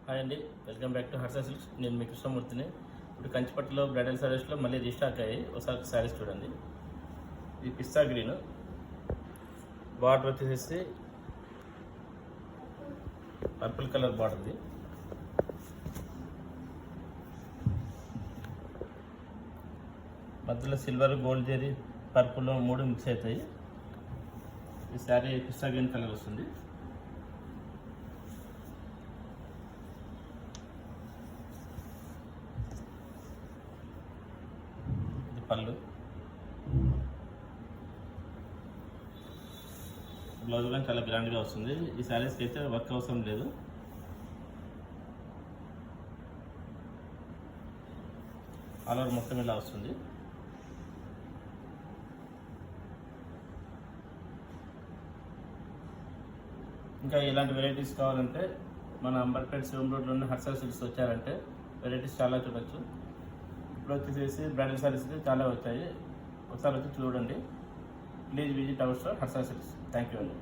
Hi అండి, welcome back to Harsha silks. నేను మీ కృష్ణమూర్తిని. ఇప్పుడు కంచిపట్టులో బ్రైడల్ శారీస్లో మళ్ళీ రీస్టాక్ అయ్యాయి. ఒకసారి శారీస్ చూడండి. ఇది పిస్తా గ్రీన్, బార్డర్ వచ్చేసి పర్పుల్ కలర్ బార్డర్. ఇది మధ్యలో సిల్వర్, గోల్డ్ జరీ, పర్పుల్ మూడు మిక్స్ అవుతాయి. ఈ శారీ పిస్తా గ్రీన్ కలర్ వస్తుంది. పళ్ళు, బ్లౌజ్ కూడా చాలా గ్రాండ్గా వస్తుంది. ఈ శారీస్కి అయితే వర్క్ అవసరం లేదు. ఆల్ ఓవర్ మొత్తం ఇలా వస్తుంది. ఇంకా ఇలాంటి వెరైటీస్ కావాలంటే మన అంబర్పేట శివం రోడ్లో ఉన్న హర్ష సిల్క్స్ వచ్చారంటే వెరైటీస్ చాలా చూడొచ్చు. ఇప్పుడు వచ్చేసి బ్రైడల్ శారీస్ చాలా వచ్చాయి. ఒకసారి వచ్చి చూడండి. Please visit our store Harsha silks. Thank you అండి.